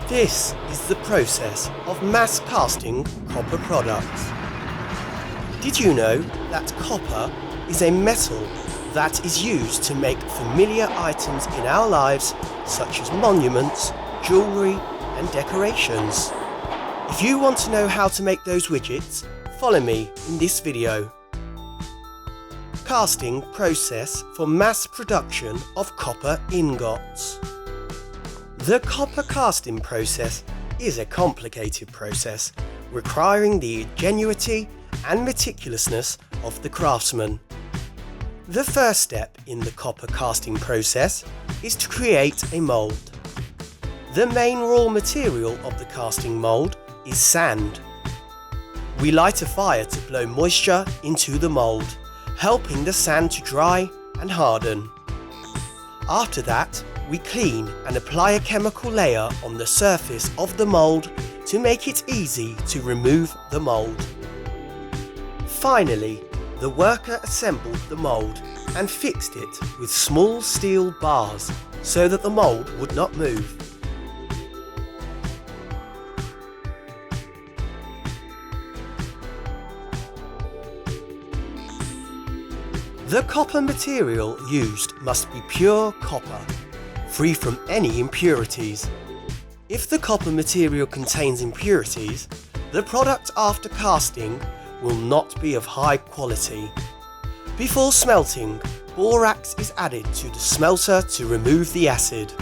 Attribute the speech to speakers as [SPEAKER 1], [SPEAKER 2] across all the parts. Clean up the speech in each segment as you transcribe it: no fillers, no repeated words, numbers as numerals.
[SPEAKER 1] This is the process of mass casting copper products. Did you know that copper is a metal that is used to make familiar items in our lives such as monuments, jewellery and decorations? If you want to know how to make those widgets, follow me in this video. Casting process for mass production of copper ingots. The copper casting process is a complicated process requiring the ingenuity and meticulousness of the craftsman. The first step in the copper casting process is to create a mold. The main raw material of the casting mold is sand. We light a fire to blow moisture into the mold, helping the sand to dry and harden. After that, we clean and apply a chemical layer on the surface of the mold to make it easy to remove the mold. Finally, the worker assembled the mold and fixed it with small steel bars so that the mold would not move. The copper material used must be pure copper, free from any impurities. If the copper material contains impurities, the product after casting will not be of high quality. Before smelting, borax is added to the smelter to remove the acid.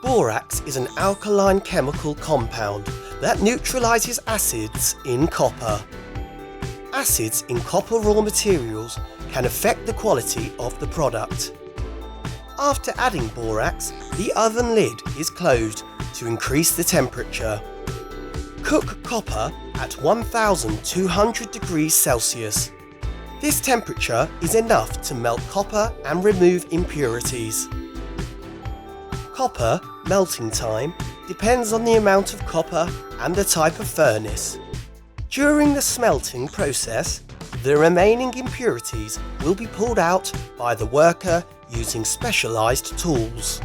[SPEAKER 1] Borax is an alkaline chemical compound that neutralizes acids in copper. Acids in copper raw materials can affect the quality of the product. After adding borax, the oven lid is closed to increase the temperature. Cook copper at 1200 degrees Celsius. This temperature is enough to melt copper and remove impurities. Copper melting time depends on the amount of copper and the type of furnace. During the smelting process, the remaining impurities will be pulled out by the worker using specialized tools.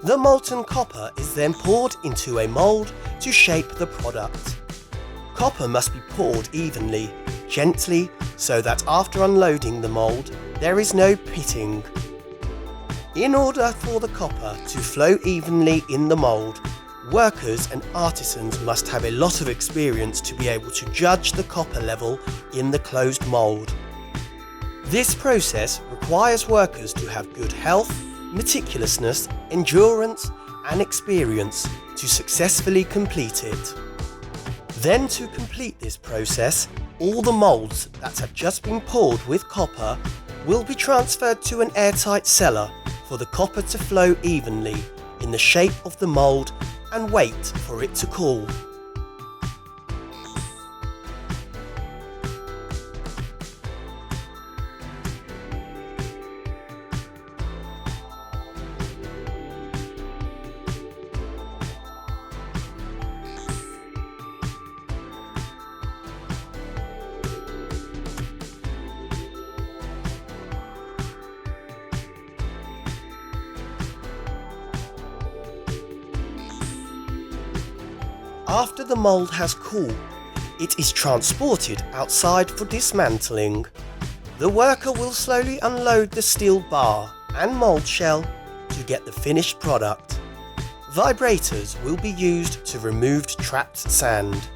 [SPEAKER 1] The molten copper is then poured into a mold to shape the product. Copper must be poured evenly, gently, so that after unloading the mold, there is no pitting. In order for the copper to flow evenly in the mold, workers and artisans must have a lot of experience to be able to judge the copper level in the closed mold. This process requires workers to have good health, meticulousness, endurance and experience to successfully complete it. Then to complete this process, all the moulds that have just been poured with copper will be transferred to an airtight cellar for the copper to flow evenly in the shape of the mould and wait for it to cool. After the mould has cooled, it is transported outside for dismantling. The worker will slowly unload the steel bar and mould shell to get the finished product. Vibrators will be used to remove trapped sand.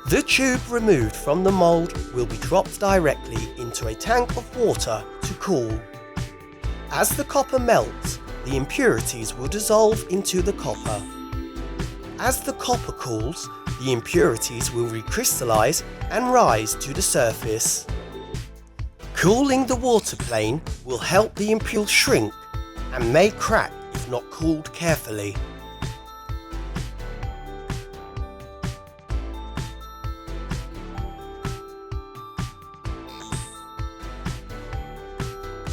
[SPEAKER 1] The tube removed from the mould will be dropped directly into a tank of water to cool. As the copper melts, the impurities will dissolve into the copper. As the copper cools, the impurities will recrystallize and rise to the surface. Cooling the water plane will help the impurities shrink and may crack if not cooled carefully.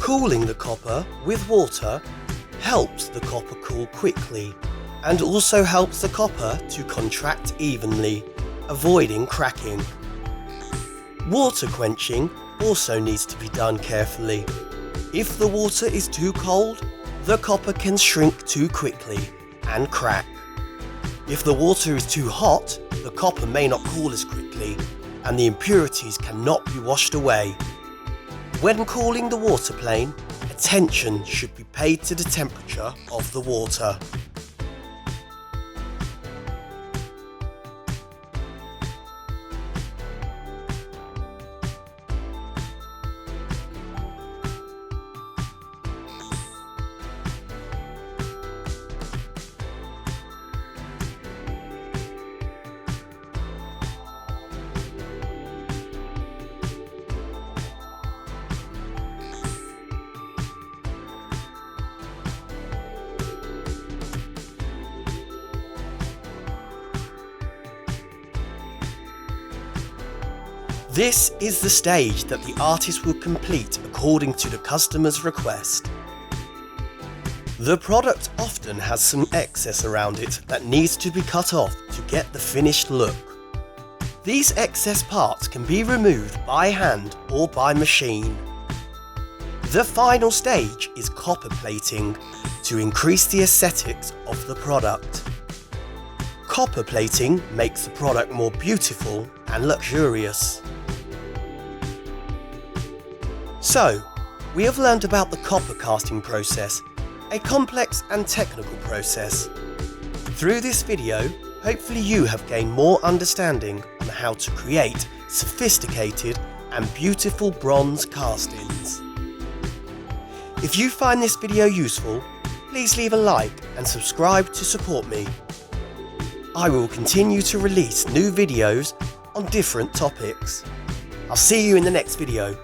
[SPEAKER 1] Cooling the copper with water helps the copper cool quickly and also helps the copper to contract evenly, avoiding cracking. Water quenching also needs to be done carefully. If the water is too cold, the copper can shrink too quickly and crack. If the water is too hot, the copper may not cool as quickly and the impurities cannot be washed away. When cooling the water plane, attention should be paid to the temperature of the water. This is the stage that the artist will complete according to the customer's request. The product often has some excess around it that needs to be cut off to get the finished look. These excess parts can be removed by hand or by machine. The final stage is copper plating to increase the aesthetics of the product. Copper plating makes the product more beautiful and luxurious. So, we have learned about the copper casting process, a complex and technical process. Through this video, hopefully you have gained more understanding on how to create sophisticated and beautiful bronze castings. If you find this video useful, please leave a like and subscribe to support me. I will continue to release new videos on different topics. I'll see you in the next video.